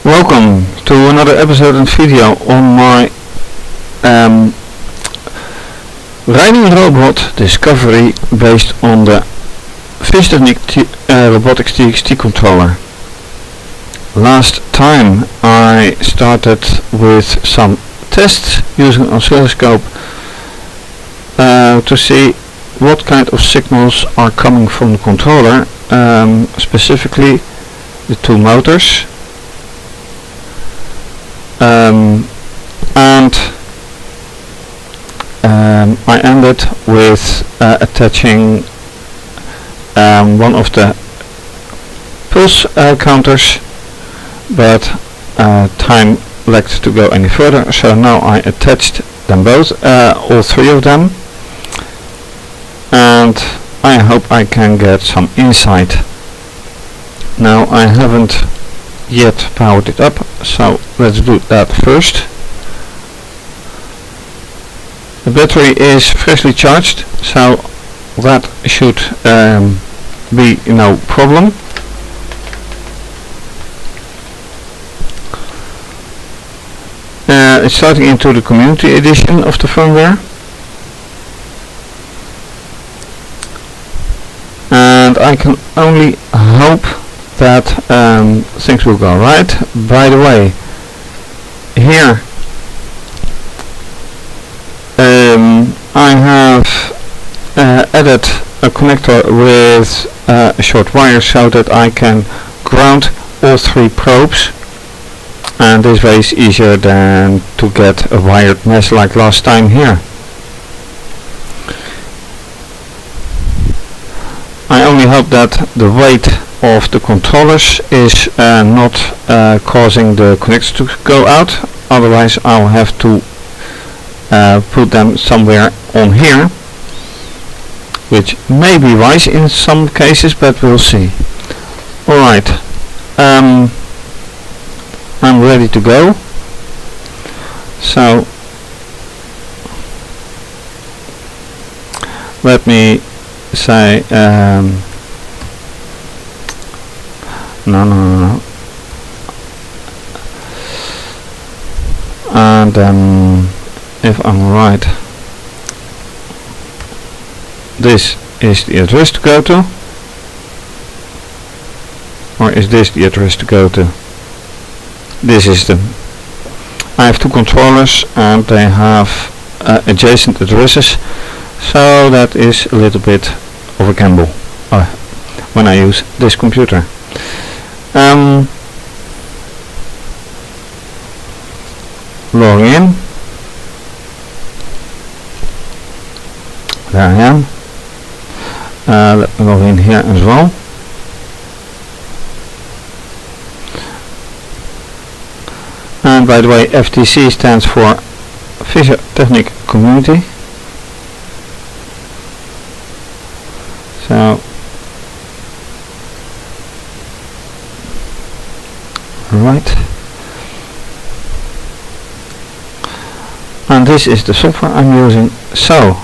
Welcome to another episode and video on my riding robot discovery based on the fischertechnik robotics TXT controller. Last time I started with some tests using oscilloscope to see what kind of signals are coming from the controller, specifically the two motors. I ended with attaching one of the pulse counters, but time lacked to go any further, so now I attached them both, all three of them, and I hope I can get some insight. Now I haven't yet powered it up, so let's do that first. The battery is freshly charged, so that should be no problem. It's starting into the community edition of the firmware, and I can only hope that things will go right. By the way, here I have added a connector with a short wire so that I can ground all three probes, and this way is easier than to get a wired mesh like last time here. I only hope that the weight of the controllers is not causing the connectors to go out, otherwise I'll have to put them somewhere on here, which may be wise in some cases, but we'll see. Alright, I'm ready to go. So let me say no, and if I'm right, this is the address to go to, or is this the address to go to? This is the. I have two controllers and they have adjacent addresses, so that is a little bit of a gamble when I use this computer. Log in. There I am. Let me log in here as well. And by the way, FTC stands for Fischertechnik Community. So right, and this is the software I'm using. So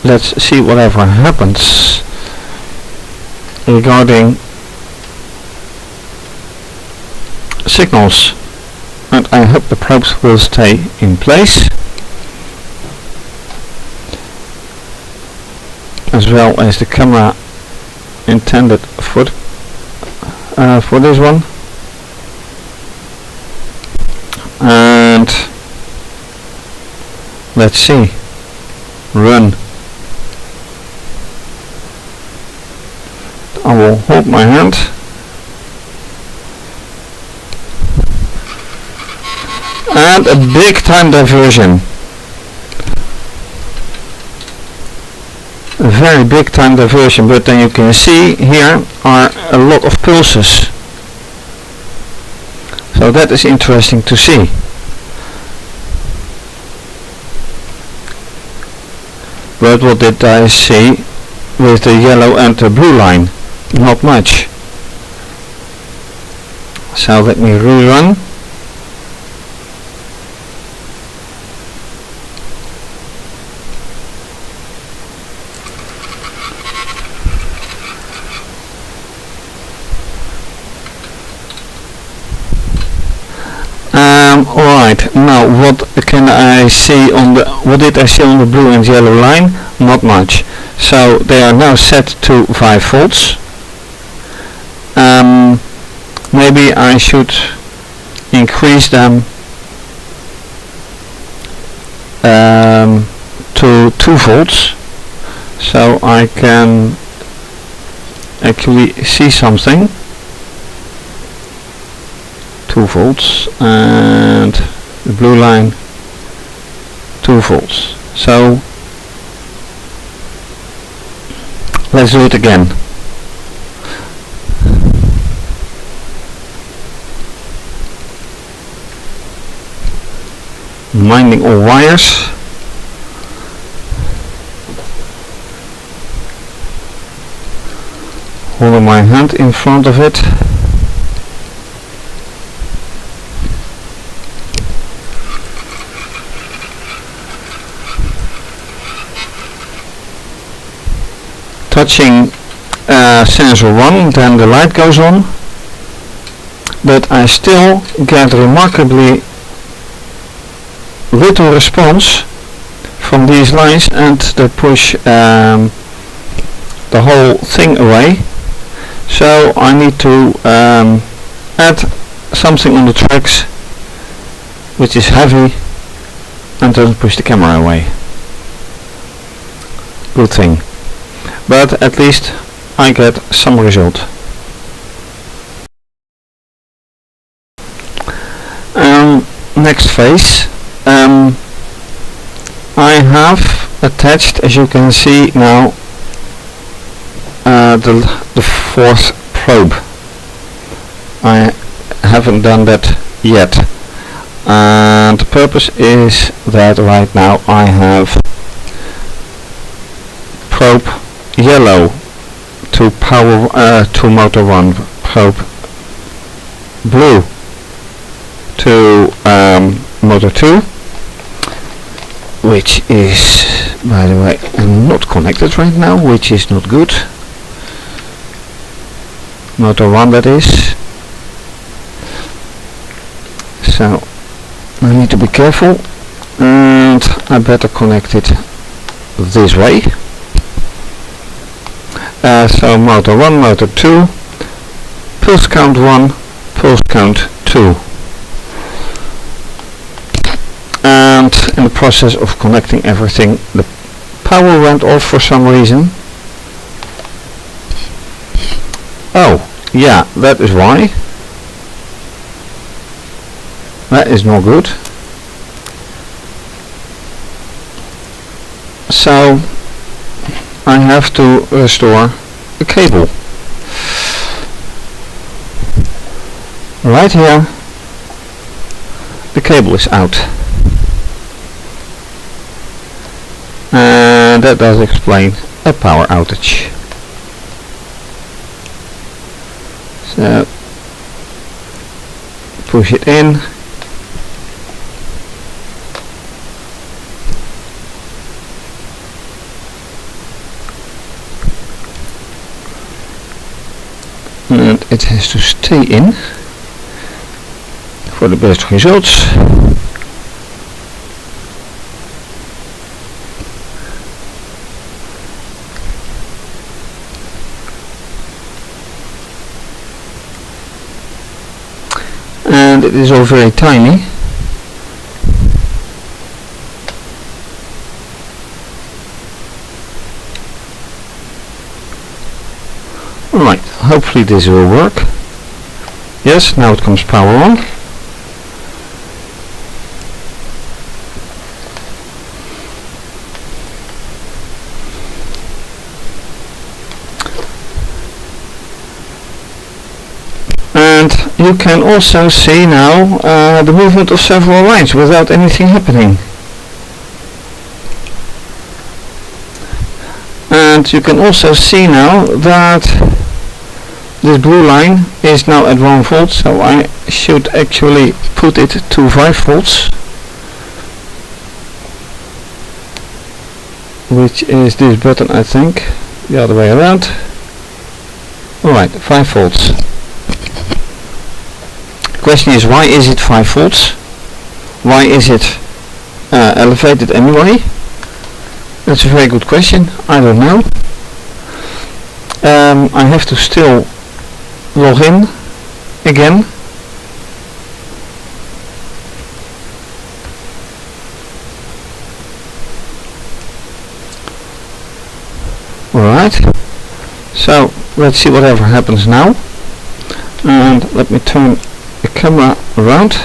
let's see whatever happens regarding signals, and I hope the probes will stay in place, as well as the camera intended for this one. And let's see, run. I will hold my hand and a big time diversion, a very big time diversion, but then you can see here are a lot of pulses, so that is interesting to see. But what did I see with the yellow and the blue line? Not much. So let me rerun. Right, now what can I see on the, what did I see on the blue and yellow line? Not much. So they are now set to 5 volts. Maybe I should increase them to 2 volts so I can actually see something. 2 volts and the blue line 2 volts. So let's do it again. Minding all wires. Holding my hand in front of it. Touching sensor 1, then the light goes on, but I still get remarkably little response from these lines, and they push the whole thing away. So I need to add something on the tracks which is heavy and doesn't push the camera away. Good thing. But at least I get some result. Next phase. I have attached, as you can see now, the 4th probe. I haven't done that yet. And the purpose is that right now I have probe yellow to power to motor 1, probe blue to motor 2, which is, by the way, not connected right now, which is not good. Motor 1, that is. So I need to be careful, and I better connect it this way. So motor 1, motor 2, pulse count 1, pulse count 2. And in the process of connecting everything, the power went off for some reason. Oh, yeah, that is why. That is not good. So I have to restore the cable. Right here, the cable is out. And that does explain a power outage. So push it in. And it has to stay in for the best results. And it is all very tiny. Alright, hopefully this will work. Yes, now it comes power on. And you can also see now the movement of several lines without anything happening. And you can also see now that this blue line is now at 1 volt, so I should actually put it to 5 volts, which is this button, I think, the other way around. Alright, 5 volts. The question is, why is it 5 volts? Why is it elevated anyway? That's a very good question. I don't know. I have to still log in again. Alright, so let's see whatever happens now. And let me turn the camera around.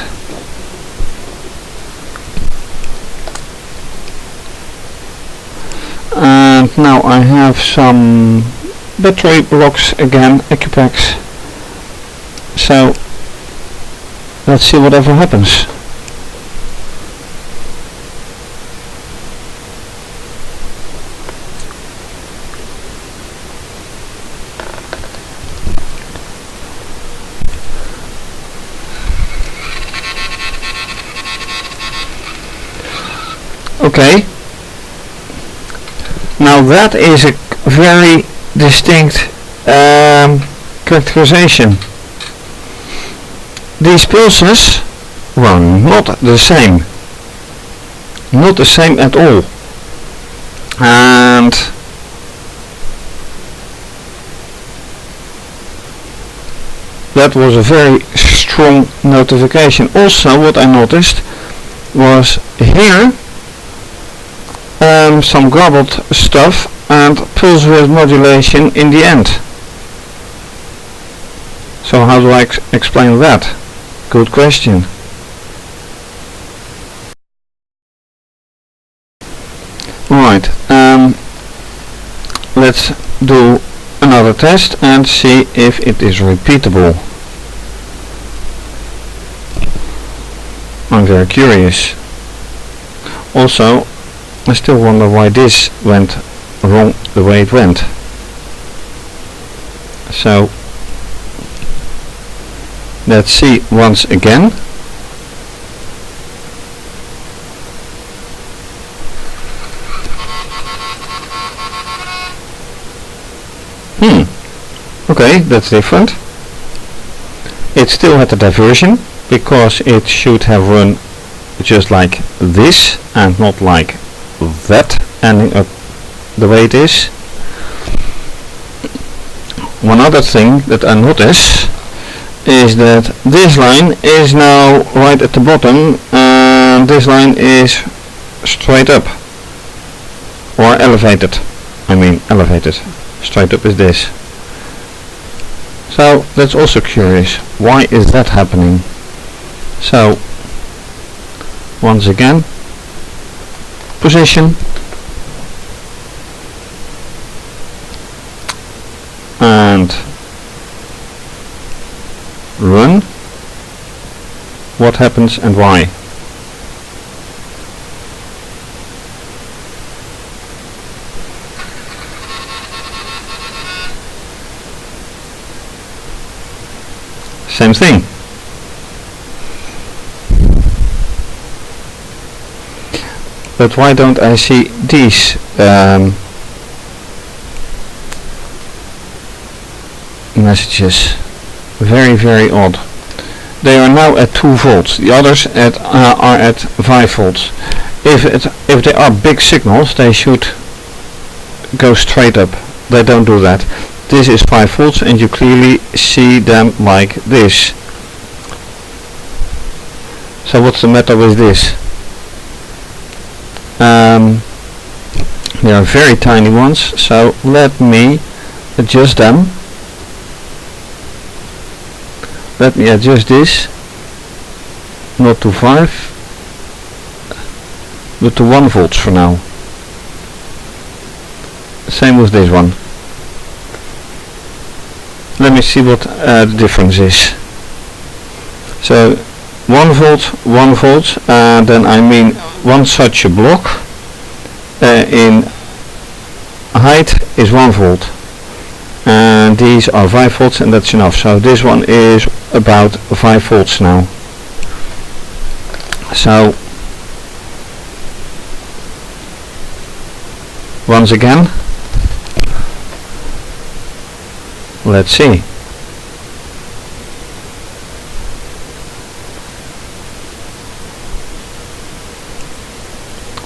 And now I have some battery blocks again, Ecupacks. So let's see whatever happens. Okay, now that is a very distinct characterization. These pulses were not the same. Not the same at all. And that was a very strong notification. Also what I noticed was here some garbled stuff and pulse width modulation in the end. So how do I explain that? Good question. Right, let's do another test and see if it is repeatable. I'm very curious. Also, I still wonder why this went wrong the way it went. So let's see once again. Okay, that's different. It still had a diversion because it should have run just like this and not like that, ending up the way it is. One other thing that I notice is that this line is now right at the bottom and this line is straight up or elevated. I mean elevated. Straight up is this. So that's also curious. Why is that happening? So once again, position and run. What happens and why? Same thing. But why don't I see these messages? Very, very odd. They are now at 2 volts. The others are at 5 volts. If they are big signals, they should go straight up. They don't do that. This is 5 volts and you clearly see them like this. So what's the matter with this? They are very tiny ones, so let me adjust them. Let me adjust this, not to 5, but to 1 volts for now. Same with this one. Let me see what the difference is. So 1 volt, 1 volt, then I mean one such a block in height is 1 volt. And these are 5 volts and that's enough. So this one is about 5 volts now. So once again, let's see.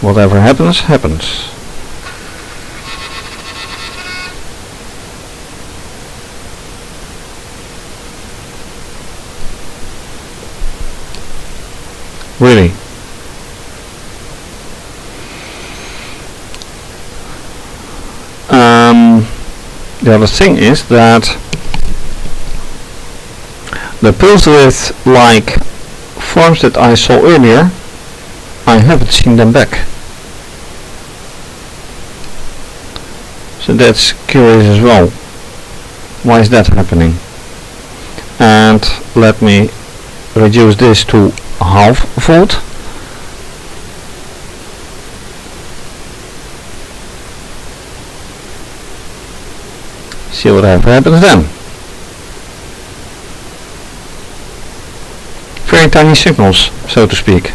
Whatever happens, happens. Really. The other thing is that the pulse width like forms that I saw earlier, I haven't seen them back. So that's curious as well. Why is that happening? And let me reduce this to half volt. See what happens then. Very tiny signals, so to speak.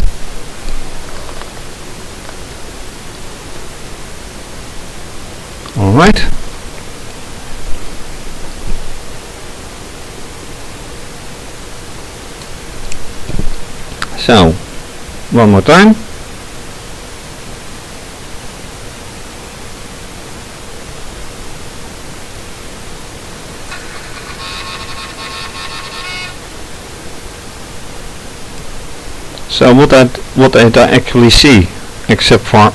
Alright. So, one more time. So what I actually see, except for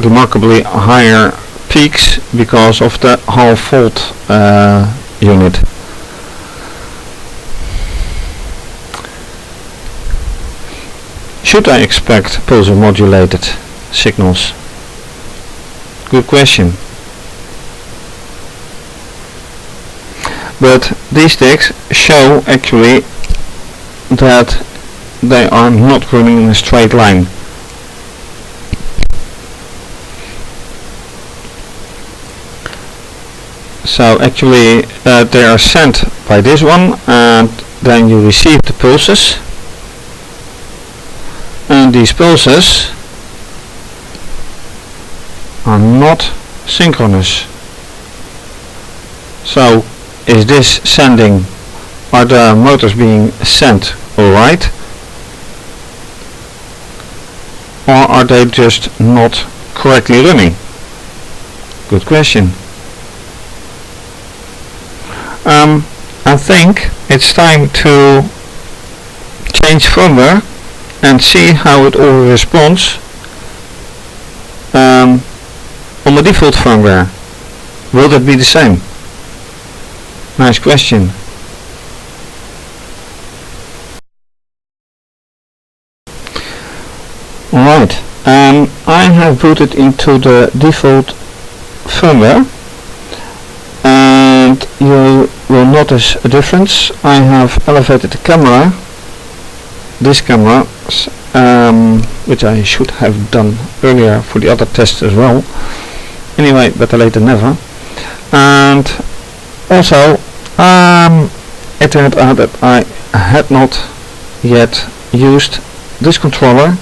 remarkably higher peaks because of the half volt unit. Should I expect pulsar modulated signals? Good question. But these sticks show actually that they are not running in a straight line. So actually they are sent by this one, and then you receive the pulses, and these pulses are not synchronous. So is this sending, are the motors being sent alright, or are they just not correctly running? Good question. I think it's time to change firmware and see how it all responds on the default firmware. Will that be the same? Nice question. Alright, I have booted into the default firmware, and you will notice a difference. I have elevated the camera, this camera, which I should have done earlier for the other tests as well. Anyway, better late than never. And also it turned out that I had not yet used this controller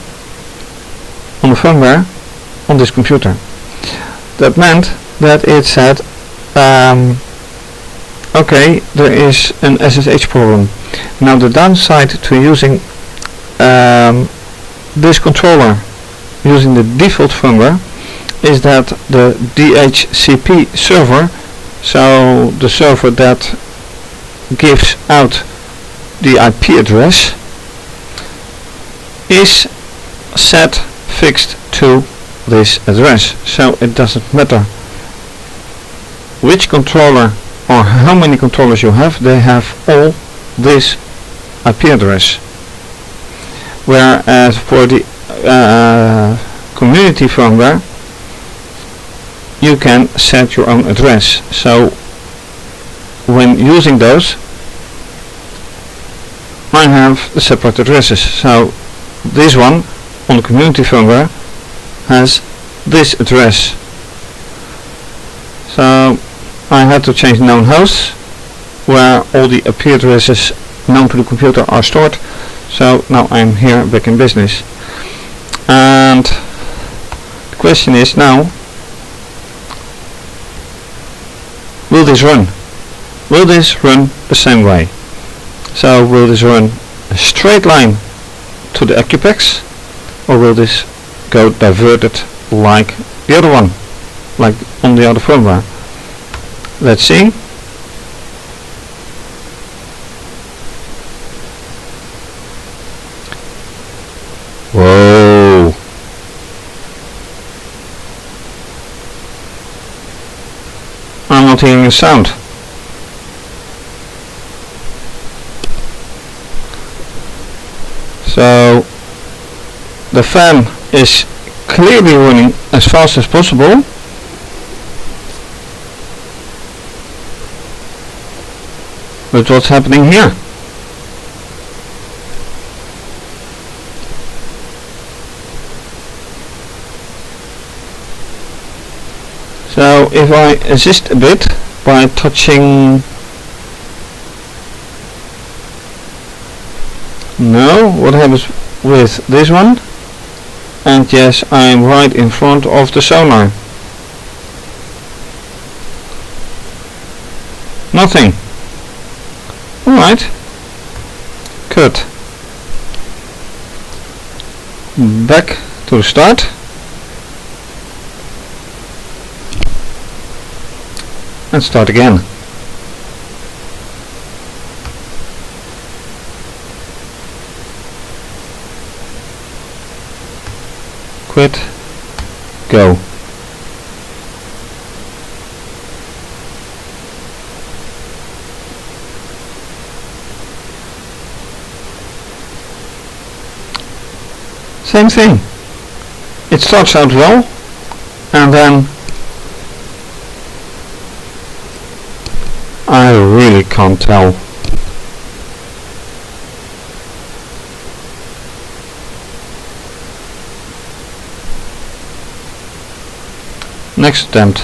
on the firmware on this computer. That meant that it said okay, there is an SSH problem. Now the downside to using this controller using the default firmware is that the DHCP server, so the server that gives out the IP address, is set fixed to this address. So it doesn't matter which controller or how many controllers you have, they have all this IP address. Whereas for the community firmware, you can set your own address. So when using those, I have the separate addresses. So this one on the community firmware has this address. So I had to change known hosts where all the IP addresses known to the computer are stored. So now I'm here back in business. And the question is now, will this run? Will this run the same way? So will this run a straight line to the Acupex, or will this go diverted like the other one, like on the other firmware. Let's see. Whoa. I'm not hearing a sound. So the fan is clearly running as fast as possible. But what's happening here? So if I assist a bit by touching... No, what happens with this one? And yes, I'm right in front of the sonar. Nothing. Alright. Good. Back to the start. And start again. Quit. Go. Same thing. It starts out well, and then I really can't tell. Next attempt.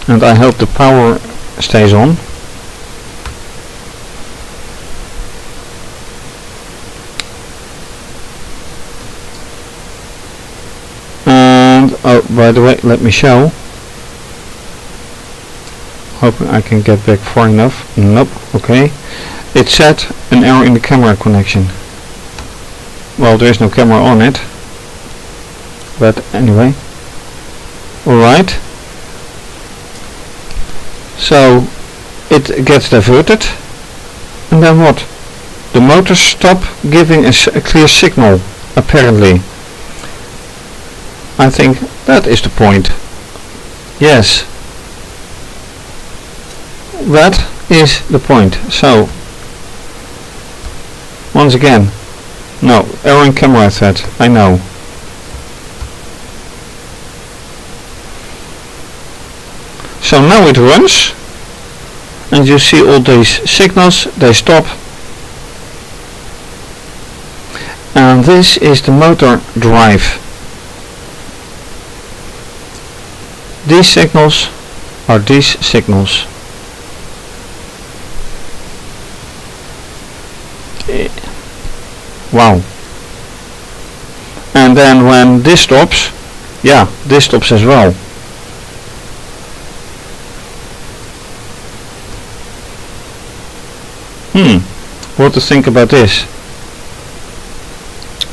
And I hope the power stays on. And oh, by the way, let me show. Hoping I can get back far enough. Nope. Okay. It said an error in the camera connection. Well, there is no camera on it. But anyway. Alright. So it gets diverted. And then what? The motors stop giving a clear signal, apparently. I think that is the point. Yes. That is the point. So, once again, no, error in camera thread, I know. So now it runs, and you see all these signals, they stop. And this is the motor drive. These signals are these signals. Wow. And then when this stops, yeah, this stops as well. What to think about this?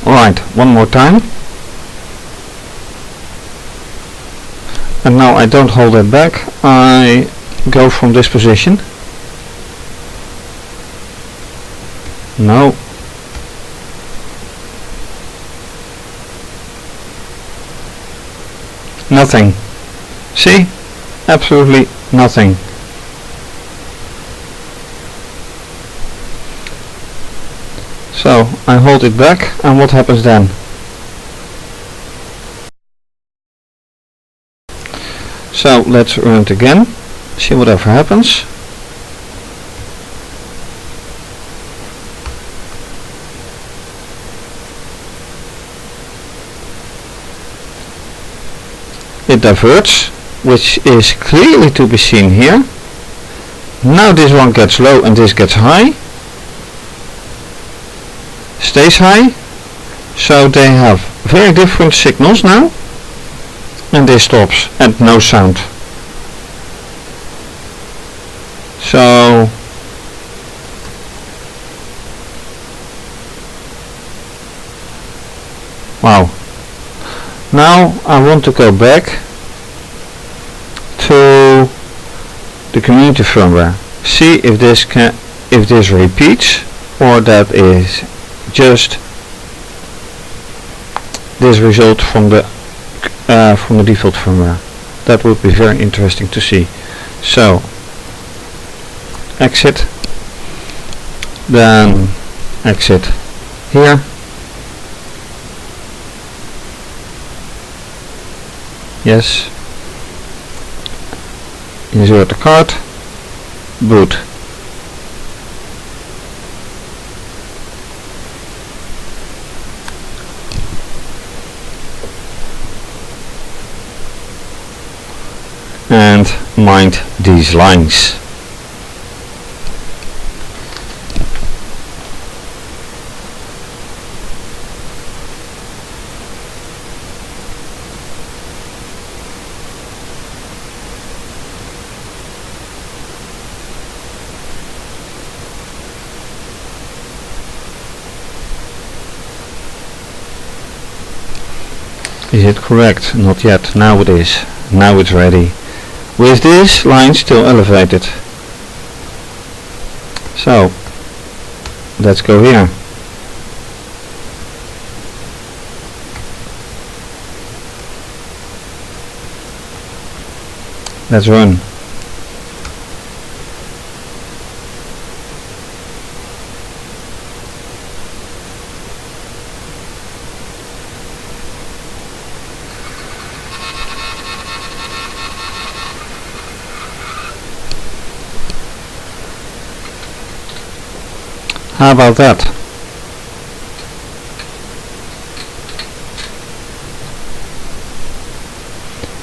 Alright, one more time. And now I don't hold it back, I go from this position. No. Nothing. See? Absolutely nothing. So I hold it back, and what happens then? So let's run it again, see whatever happens. It diverts, which is clearly to be seen here. Now this one gets low and this gets high. Stays high. So they have very different signals now. And this stops and no sound. So Wow. Now I want to go back to the community firmware. See if this repeats, or that is just this result from the default firmware. That would be very interesting to see. So exit, then exit here. Yes. Insert the card. Boot. And mind these lines. Is it correct? Not yet. Now it is. Now it's ready. With this line still elevated. So let's go here. Let's run. How about that?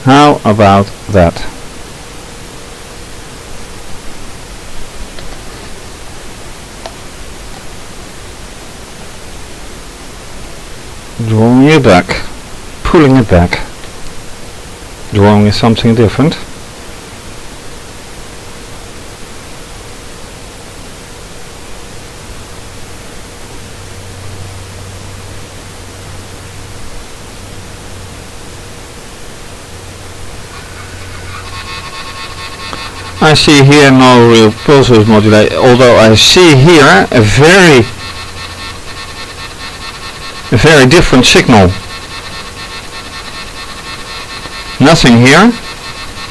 How about that? Drawing it back, pulling it back. Drawing is something different. I see here no real pulse width modulation, although I see here a very different signal. Nothing here,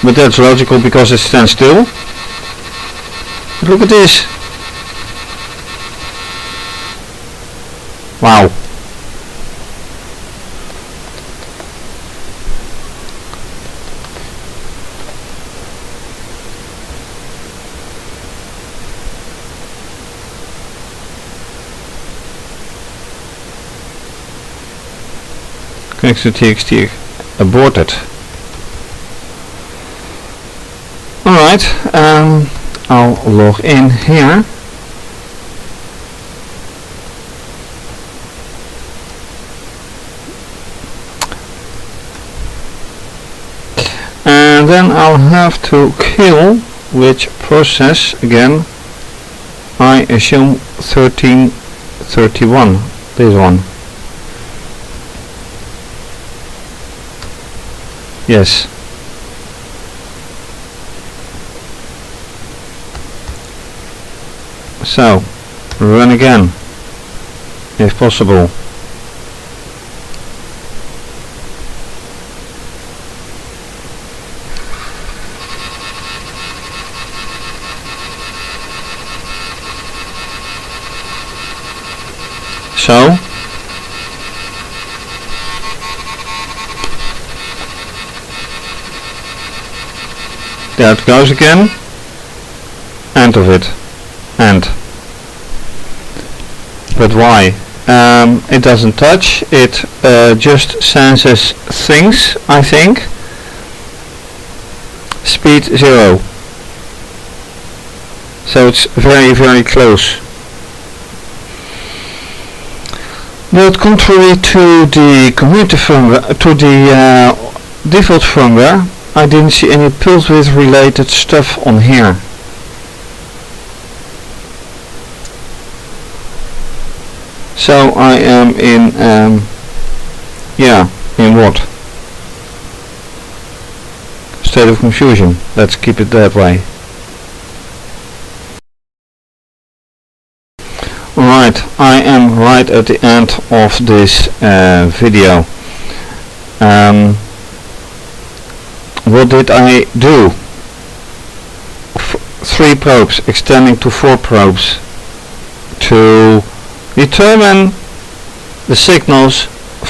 but that's logical because it stands still. But look at this. Wow. Connects to TXT aborted. Alright, I'll log in here. And then I'll have to kill which process again. I assume 1331, this one. Yes. So, run again, if possible. So, there it goes again. End of it. End. But why? It doesn't touch. It just senses things, I think. Speed 0. So it's very close. But contrary to the community firmware, to the default firmware, I didn't see any pulse width related stuff on here. So I am in Yeah, in what? State of confusion. Let's keep it that way. Alright, I am right at the end of this video. What did I do? 3 probes extending to 4 probes to determine the signals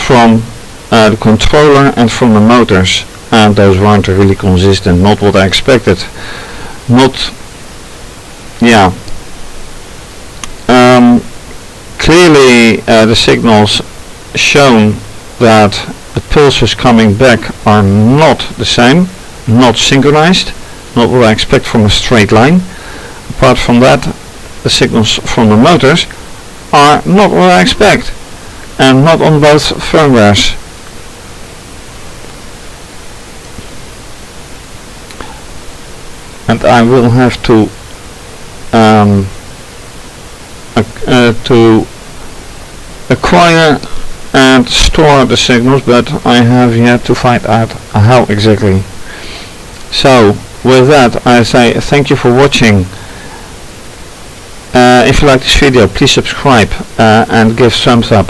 from the controller and from the motors, and those weren't really consistent, not what I expected. Clearly the signals shown that the pulses coming back are not the same, not synchronized, not what I expect from a straight line. Apart from that, the signals from the motors are not what I expect, and not on both firmwares. And I will have to acquire and store the signals, but I have yet to find out how exactly. So with that, I say thank you for watching. If you like this video, please subscribe and give thumbs up.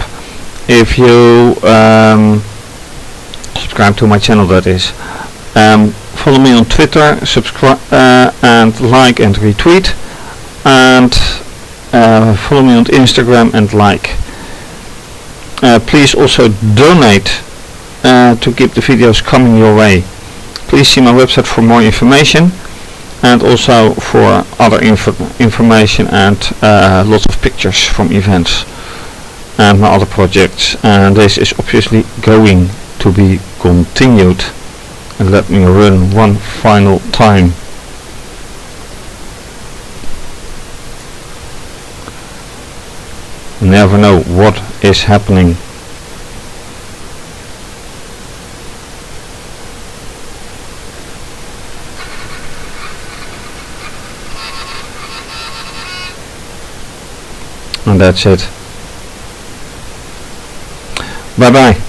If you subscribe to my channel, that is. Follow me on Twitter, subscribe and like and retweet, and follow me on Instagram and like. Please also donate to keep the videos coming your way. Please see my website for more information, and also for other information and lots of pictures from events and my other projects. And this is obviously going to be continued. And let me run one final time. You never know what is happening. And that's it. Bye bye.